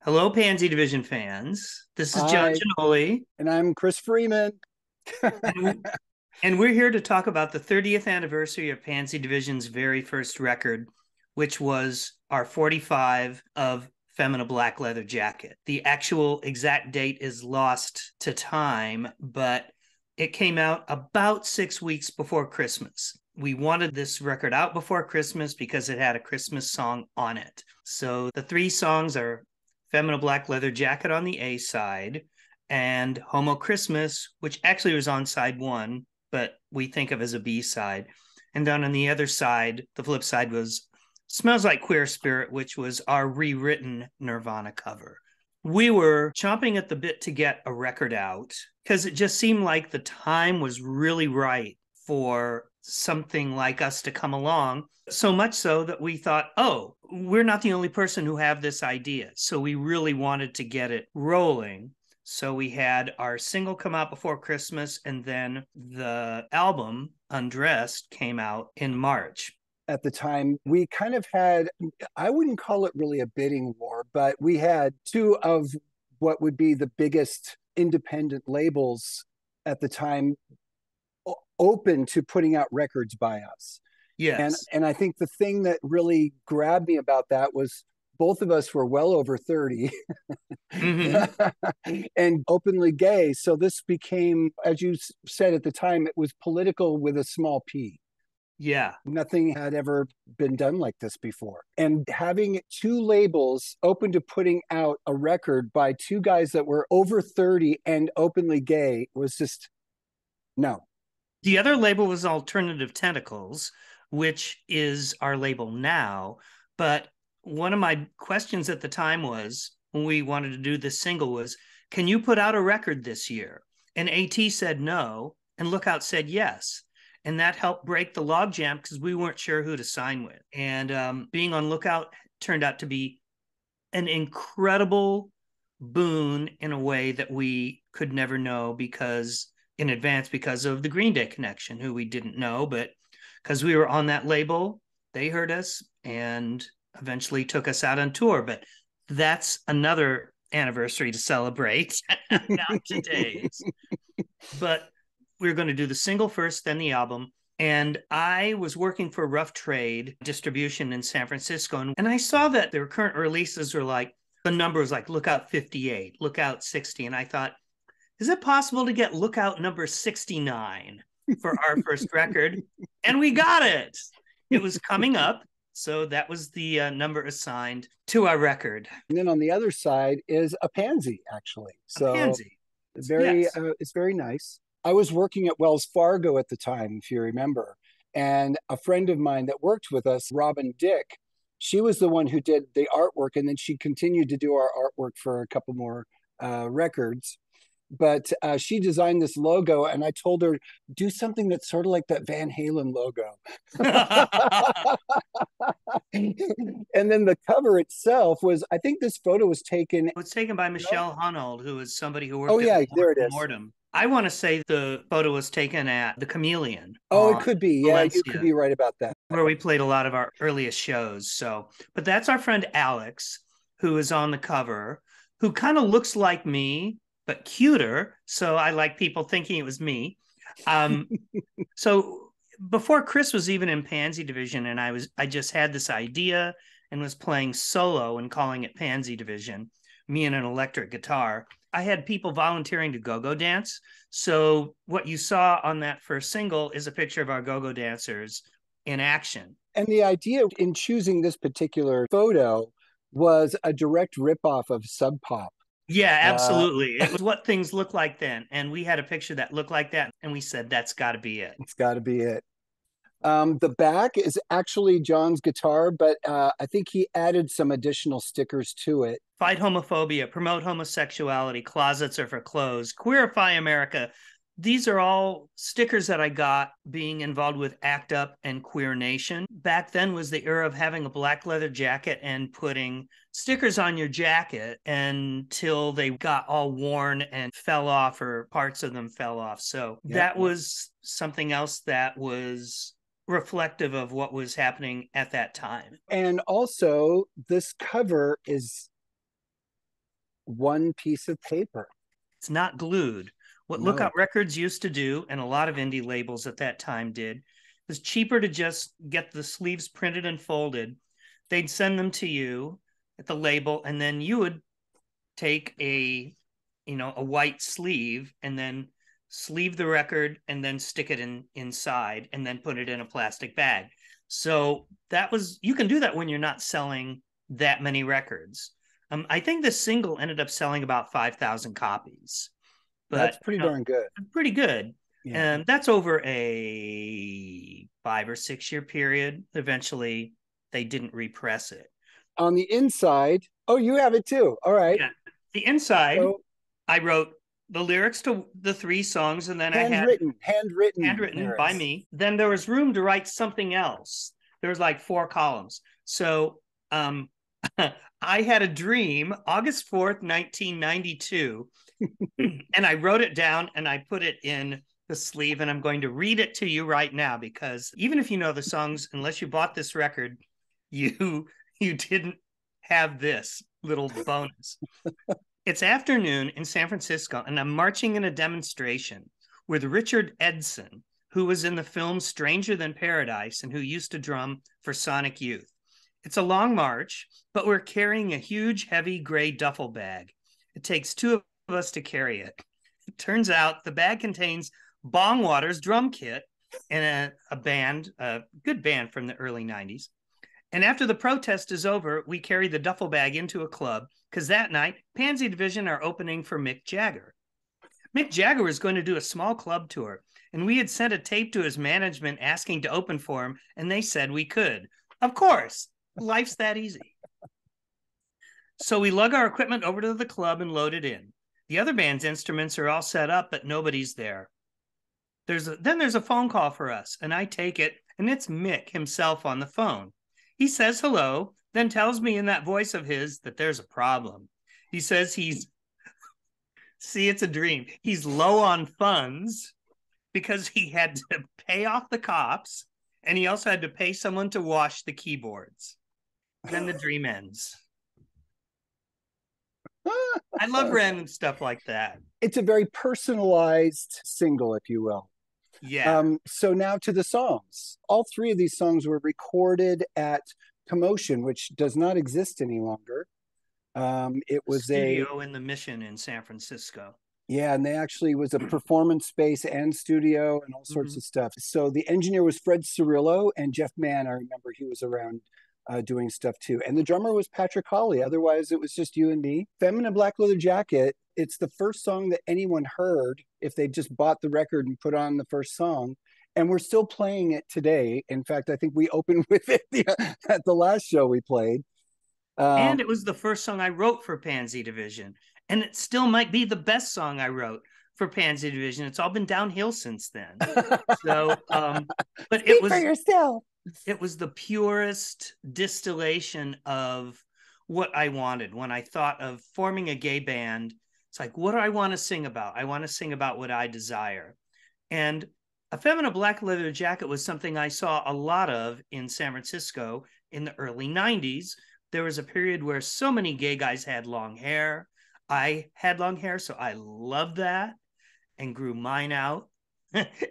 Hello, Pansy Division fans. This is John Hi, Ginoli, and I'm Chris Freeman. and, and we're here to talk about the 30th anniversary of Pansy Division's very first record, which was our 45 of Femina Black Leather Jacket. The actual exact date is lost to time, but it came out about 6 weeks before Christmas. We wanted this record out before Christmas because it had a Christmas song on it. So the three songs are Femina Black Leather Jacket on the A side, and Homo Christmas, which actually was on side one, but we think of as a B side. And then on the other side, the flip side was Smells Like Queer Spirit, which was our rewritten Nirvana cover. We were chomping at the bit to get a record out because it just seemed like the time was really right for something like us to come along. So much so that we thought, oh, we're not the only person who have this idea. So we really wanted to get it rolling. So we had our single come out before Christmas, and then the album, Undressed, came out in March. At the time, we kind of had, I wouldn't call it really a bidding war, but we had two of what would be the biggest independent labels at the time open to putting out records by us. And Yes. and I think the thing that really grabbed me about that was both of us were well over 30 Mm-hmm. and openly gay. So this became, as you said at the time, it was political with a small p. Yeah. Nothing had ever been done like this before. And having two labels open to putting out a record by two guys that were over 30 and openly gay was just no. The other label was Alternative Tentacles, which is our label now. But one of my questions at the time was when we wanted to do this single was, can you put out a record this year? And AT said no, and Lookout said yes. And that helped break the logjam because we weren't sure who to sign with. And being on Lookout turned out to be an incredible boon in a way that we could never know because in advance because of the Green Day connection, who we didn't know, but because we were on that label, they heard us and eventually took us out on tour. But that's another anniversary to celebrate, not today's. But we were going to do the single first, then the album. And I was working for Rough Trade Distribution in San Francisco. And I saw that their current releases were like, the number was like Lookout 58, Lookout 60. And I thought, is it possible to get Lookout number 69 for our first record? And we got it. It was coming up. So that was the number assigned to our record. And then on the other side is a pansy, actually. A So pansy. very, Yes. it's very nice. I was working at Wells Fargo at the time, if you remember, and a friend of mine that worked with us, Robin Dick, she was the one who did the artwork, and then she continued to do our artwork for a couple more records. But she designed this logo, and I told her do something that's sort of like that Van Halen logo. And then the cover itself was, I think this photo was taken. It was taken by Michelle Hunold, who is somebody who Oh worked at yeah, there it is. Mortem. I want to say the photo was taken at the Chameleon Oh, it on could be. Yeah, you could Valencia, be right about that. where we played a lot of our earliest shows. So, but that's our friend Alex, who is on the cover, who kind of looks like me, but cuter. So I like people thinking it was me. Um, so before Chris was even in Pansy Division, and I just had this idea and was playing solo and calling it Pansy Division, me and an electric guitar. I had people volunteering to go-go dance. So what you saw on that first single is a picture of our go-go dancers in action. And the idea in choosing this particular photo was a direct ripoff of Sub Pop. Yeah, Uh, absolutely. It was what things looked like then. And we had a picture that looked like that. And we said, that's got to be it. it's got to be it. The back is actually John's guitar, but I think he added some additional stickers to it. Fight homophobia, promote homosexuality, closets are for clothes, queerify America. These are all stickers that I got being involved with ACT UP and Queer Nation. Back then was the era of having a black leather jacket and putting stickers on your jacket until they got all worn and fell off or parts of them fell off. So that was something else that was reflective of what was happening at that time. And also, this cover is one piece of paper. It's not glued. What No. Lookout Records used to do, and a lot of indie labels at that time did, was cheaper to just get the sleeves printed and folded. They'd send them to you at the label, and then you would take a white sleeve and then sleeve the record and then stick it inside and then put it in a plastic bag. So you can do that when you're not selling that many records. I think the single ended up selling about 5,000 copies, That's but pretty darn good. pretty good. Yeah. And that's over a 5 or 6 year period. Eventually, they didn't repress it. On the inside, oh, you have it too. All right. Yeah. The inside, So, I wrote the lyrics to the 3 songs, and then handwritten by lyrics. me. Then there was room to write something else. There was like 4 columns. So I had a dream, August 4th, 1992, and I wrote it down and I put it in the sleeve, and I'm going to read it to you right now, because even if you know the songs, unless you bought this record, you didn't have this little bonus. It's afternoon in San Francisco, and I'm marching in a demonstration with Richard Edson, who was in the film Stranger Than Paradise and who used to drum for Sonic Youth. It's a long march, but we're carrying a huge, heavy gray duffel bag. It takes 2 of us to carry it. It turns out the bag contains Bongwater's drum kit and a good band from the early 90s. And after the protest is over, we carry the duffel bag into a club, because that night, Pansy Division are opening for Mick Jagger. Mick Jagger was going to do a small club tour, and we had sent a tape to his management asking to open for him, and they said we could. Of course, life's that easy. So we lug our equipment over to the club and load it in. The other band's instruments are all set up, but nobody's there. Then there's a phone call for us, and I take it, and it's Mick himself on the phone. He says hello, then tells me in that voice of his that there's a problem. He says it's a dream. He's low on funds because he had to pay off the cops, and he also had to pay someone to wash the keyboards. Then the dream ends. I love random stuff like that. It's a very personalized single, if you will. Yeah. So now to the songs. All 3 of these songs were recorded at Komotion, which does not exist any longer. It was studio in the Mission in San Francisco. Yeah, and they actually was a performance space and studio and all sorts of stuff. So the engineer was Fred Cirillo, and Jeff Mann, I remember he was around doing stuff too. And the drummer was Patrick Hawley. Otherwise, it was just you and me. Feminine Black Leather Jacket, it's the first song that anyone heard if they just bought the record and put on the first song. And we're still playing it today. In fact, I think we opened with it at the last show we played. And it was the first song I wrote for Pansy Division. And it still might be the best song I wrote for Pansy Division. It's all been downhill since then. So, but Speak for yourself. It was the purest distillation of what I wanted when I thought of forming a gay band. It's like, what do I want to sing about? I want to sing about what I desire. And A Feminine Black Leather Jacket was something I saw a lot of in San Francisco in the early 90s. There was a period where so many gay guys had long hair. I had long hair, so I loved that and grew mine out.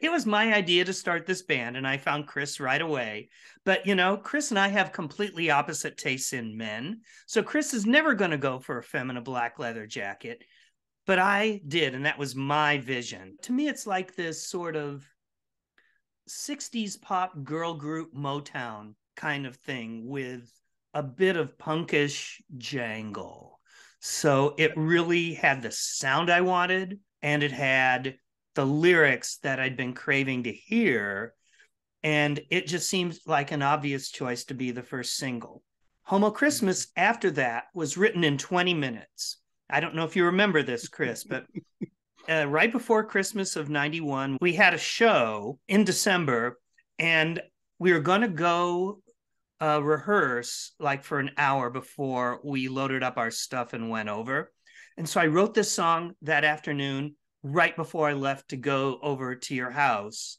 It was my idea to start this band, and I found Chris right away. But, Chris and I have completely opposite tastes in men. So Chris is never going to go for a Feminine Black Leather Jacket. But I did, and that was my vision. To me, it's like this sort of 60s pop girl group Motown kind of thing with a bit of punkish jangle. So it really had the sound I wanted, and it had the lyrics that I'd been craving to hear. And it just seemed like an obvious choice to be the first single. Homo Christmas after that was written in 20 minutes. I don't know if you remember this, Chris, but right before Christmas of 91, we had a show in December, and we were going to go rehearse like for an hour before we loaded up our stuff and went over. And so I wrote this song that afternoon right before I left to go over to your house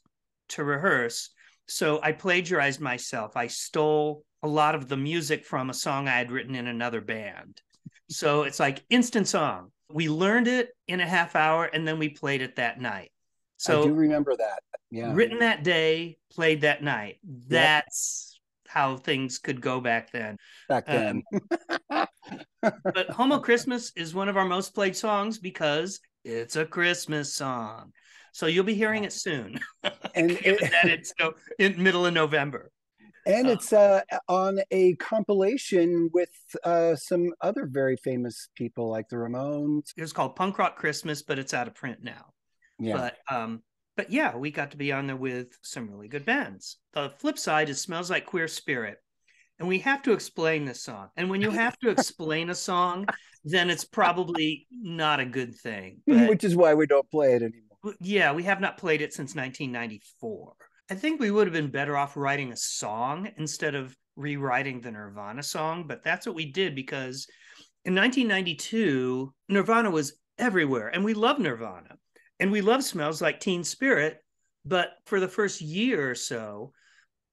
to rehearse. So I plagiarized myself. I stole a lot of the music from a song I had written in another band. So it's like instant song. We learned it in a half hour and then we played it that night. I do So remember that. Yeah. written that day, played that night. Yep. That's how things could go back then. Back then. But Homo Christmas is one of our most played songs because it's a Christmas song. So you'll be hearing it soon, and given that it's in middle of November. it's on a compilation with some other very famous people like the Ramones. It was called Punk Rock Christmas, but it's out of print now. Yeah. But yeah, we got to be on there with some really good bands. The flip side is Smells Like Queer Spirit. And we have to explain this song. And when you have to explain a song, then it's probably not a good thing. But which is why we don't play it anymore. yeah, we have not played it since 1994. I think we would have been better off writing a song instead of rewriting the Nirvana song, but that's what we did because in 1992, Nirvana was everywhere, and we love Nirvana, and we love Smells Like Teen Spirit, but for the first year or so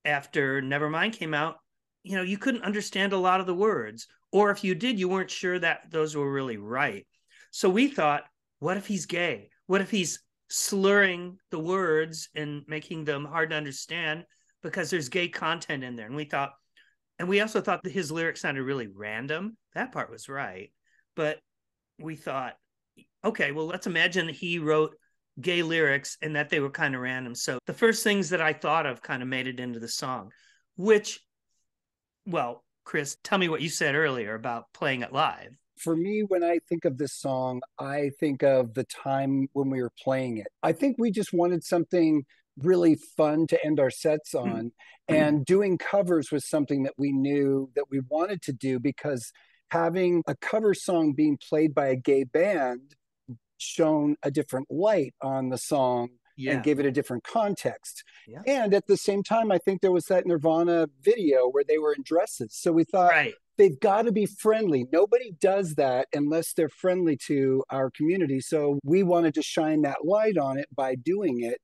after Nevermind came out, you couldn't understand a lot of the words, or if you did, you weren't sure that those were really right. So we thought, what if he's gay? What if he's slurring the words and making them hard to understand because there's gay content in there? And we also thought that his lyrics sounded really random. That part was right. But we thought, okay, well, let's imagine he wrote gay lyrics and that they were kind of random. So the first things that I thought of kind of made it into the song, which, well, Chris, tell me what you said earlier about playing it live. For me, when I think of this song, I think of the time when we were playing it. I think we just wanted something really fun to end our sets on. And doing covers was something that we knew that we wanted to do because having a cover song being played by a gay band shone a different light on the song and gave it a different context. Yeah. And at the same time, I think there was that Nirvana video where they were in dresses. So we thought, they've got to be friendly. Nobody does that unless they're friendly to our community. So we wanted to shine that light on it by doing it.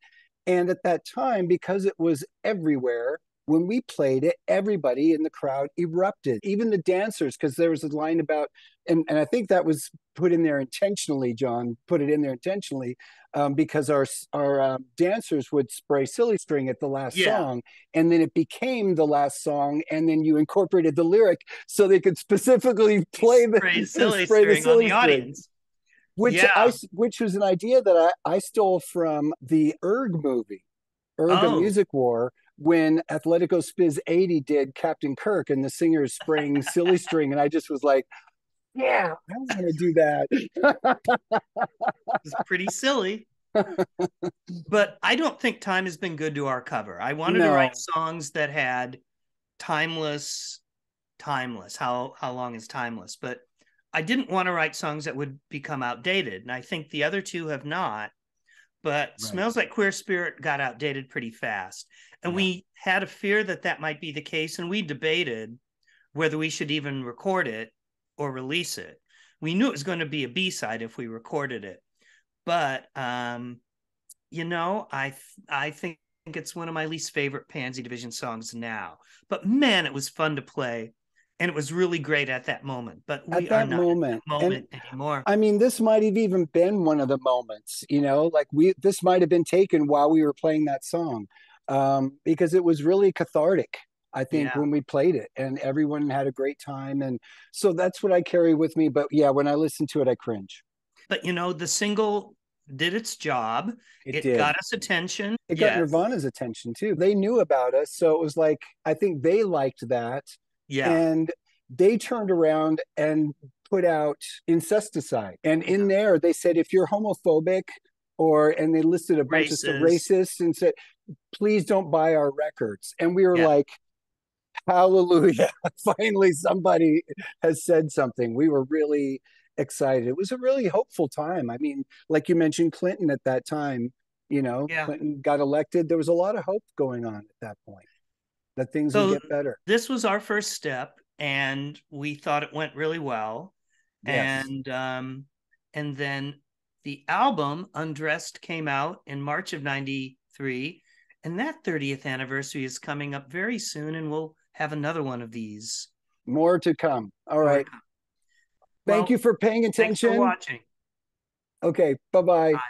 And at that time, because it was everywhere, when we played it, everybody in the crowd erupted, even the dancers, because there was a line about, and I think that was put in there intentionally, John, put it in there intentionally, because our dancers would spray Silly String at the last song, and then it became the last song, and then you incorporated the lyric so they could specifically play the Silly String on the audience. Which was an idea that I stole from the movie, A Music War, when Athletico Spiz 80 did Captain Kirk and the singers spraying Silly String. And I just was like, yeah, I want to do that. It's pretty silly. But I don't think time has been good to our cover. I wanted to write songs that had timeless. How long is timeless? But I didn't want to write songs that would become outdated. And I think the other two have not. But Smells Like Queer Spirit got outdated pretty fast. And we had a fear that that might be the case. And we debated whether we should even record it or release it. We knew it was going to be a B-side if we recorded it. But, I think it's one of my least favorite Pansy Division songs now. But, man, it was fun to play. And it was really great at that moment, but we are not at that moment anymore. I mean, this might have even been one of the moments, this might have been taken while we were playing that song, because it was really cathartic, I think, when we played it, and everyone had a great time. And so that's what I carry with me. But yeah, when I listen to it, I cringe. But, the single did its job. It got us attention. It got Nirvana's attention too. They knew about us. So it was like, I think they liked that. Yeah. And they turned around and put out Incesticide. And in there, they said, if you're homophobic and they listed a bunch of racists and said, please don't buy our records. And we were like, hallelujah. Finally, somebody has said something. We were really excited. It was a really hopeful time. I mean, like you mentioned, Clinton at that time, Clinton got elected. There was a lot of hope going on at that point, that things would get better. This was our first step, and we thought it went really well. Yes. And then the album Undressed came out in March of 93, and that 30th anniversary is coming up very soon, and we'll have another one of these. More to come. All right. Thank Well, you for paying thanks for attention. watching. Okay, bye bye. Bye.